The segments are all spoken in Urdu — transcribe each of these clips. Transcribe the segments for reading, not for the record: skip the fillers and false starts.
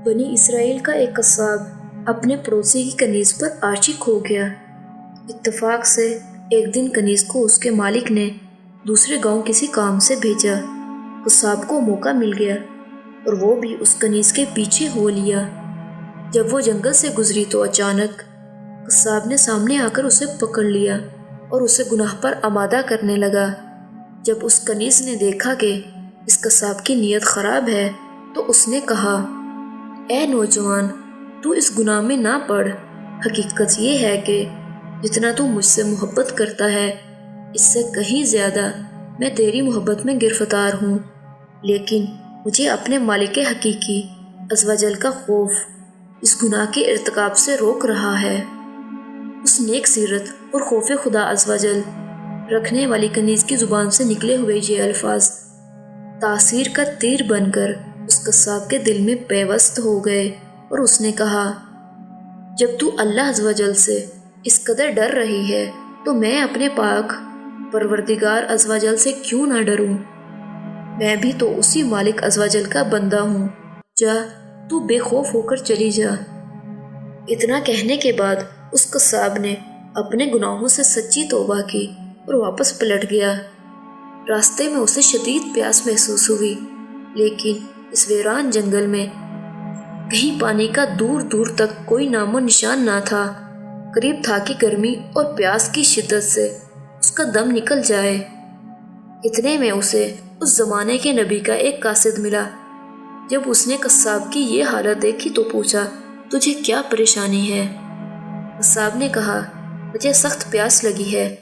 بنی اسرائیل کا ایک قصاب اپنے پڑوسی کی کنیز پر عاشق ہو گیا۔ اتفاق سے ایک دن کنیز کو اس کے مالک نے دوسرے گاؤں کسی کام سے بھیجا۔ قصاب کو موقع مل گیا اور وہ بھی اس کنیز کے پیچھے ہو لیا۔ جب وہ جنگل سے گزری تو اچانک قصاب نے سامنے آ کر اسے پکڑ لیا اور اسے گناہ پر آمادہ کرنے لگا۔ جب اس کنیز نے دیکھا کہ اس قصاب کی نیت خراب ہے تو اس نے کہا، اے نوجوان، تو اس گناہ میں نہ پڑ۔ حقیقت یہ ہے کہ جتنا تو مجھ سے محبت کرتا ہے اس سے کہیں زیادہ میں تیری محبت میں گرفتار ہوں، لیکن مجھے اپنے مالک حقیقی عز و جل کا خوف اس گناہ کے ارتکاب سے روک رہا ہے۔ اس نیک سیرت اور خوف خدا عز و جل رکھنے والی کنیز کی زبان سے نکلے ہوئے یہ الفاظ تاثیر کا تیر بن کر اس قصاب کے دل میں پیوست ہو گئے اور اس نے کہا، جب تو اللہ عز و جل سے اس قدر ڈر رہی ہے تو میں اپنے پاک پروردگار عز و جل سے کیوں نہ ڈروں؟ میں بھی تو اسی مالک عز و جل کا بندہ ہوں۔ جا، تو بے خوف ہو کر چلی جا۔ اتنا کہنے کے بعد اس قصاب نے اپنے گناہوں سے سچی توبہ کی اور واپس پلٹ گیا۔ راستے میں اسے شدید پیاس محسوس ہوئی، لیکن اس ویران جنگل میں کہیں پانی کا دور دور تک کوئی نام و نشان نہ تھا۔ قریب تھا کہ گرمی اور پیاس کی شدت سے اس کا دم نکل جائے۔ اتنے میں اسے اس زمانے کے نبی کا ایک قاصد ملا۔ جب اس نے قصاب کی یہ حالت دیکھی تو پوچھا، تجھے کیا پریشانی ہے؟ قصاب نے کہا، مجھے سخت پیاس لگی ہے۔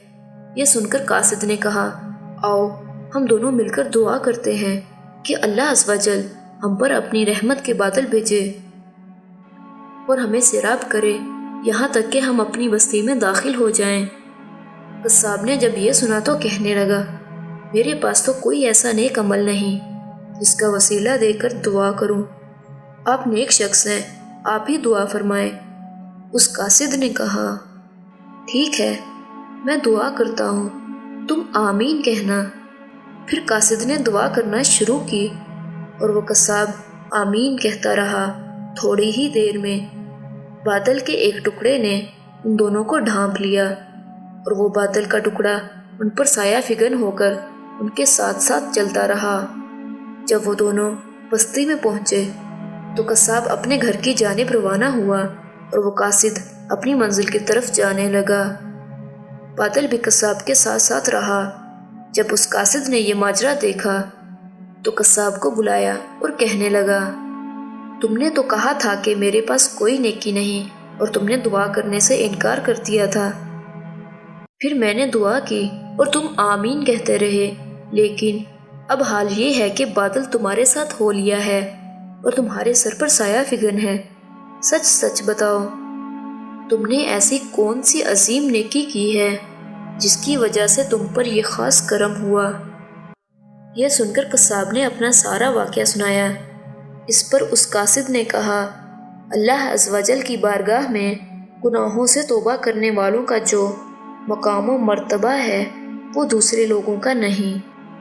یہ سن کر قاصد نے کہا، آؤ ہم دونوں مل کر دعا کرتے ہیں کہ اللہ عز و جل ہم پر اپنی رحمت کے بادل بھیجے اور ہمیں سیراب کرے یہاں تک کہ ہم اپنی بستی میں داخل ہو جائیں۔ قصاب نے جب یہ سنا تو کہنے لگا، میرے پاس تو کوئی ایسا نیک عمل نہیں جس کا وسیلہ دے کر دعا کروں۔ آپ نیک شخص ہیں، آپ ہی دعا فرمائیں۔ اس قاصد نے کہا، ٹھیک ہے، میں دعا کرتا ہوں، تم آمین کہنا۔ پھر قاصد نے دعا کرنا شروع کی اور وہ قصاب آمین کہتا رہا۔ تھوڑی ہی دیر میں بادل کے ایک ٹکڑے نے ان دونوں کو ڈھانپ لیا اور وہ بادل کا ٹکڑا ان پر سایہ فگن ہو کر ان کے ساتھ ساتھ چلتا رہا۔ جب وہ دونوں بستی میں پہنچے تو قصاب اپنے گھر کی جانب روانہ ہوا اور وہ قاصد اپنی منزل کی طرف جانے لگا۔ بادل بھی قصاب کے ساتھ ساتھ رہا۔ جب اس قاصد نے یہ ماجرا دیکھا تو قصاب کو بلایا اور کہنے لگا، تم نے تو کہا تھا کہ میرے پاس کوئی نیکی نہیں اور تم نے دعا کرنے سے انکار کر دیا تھا۔ پھر میں نے دعا کی اور تم آمین کہتے رہے، لیکن اب حال یہ ہے کہ بادل تمہارے ساتھ ہو لیا ہے اور تمہارے سر پر سایہ فگن ہے۔ سچ سچ بتاؤ، تم نے ایسی کون سی عظیم نیکی کی ہے جس کی وجہ سے تم پر یہ خاص کرم ہوا؟ یہ سن کر قصاب نے اپنا سارا واقعہ سنایا۔ اس پر اس قاصد نے کہا، اللہ عز و جل کی بارگاہ میں گناہوں سے توبہ کرنے والوں کا جو مقام و مرتبہ ہے وہ دوسرے لوگوں کا نہیں۔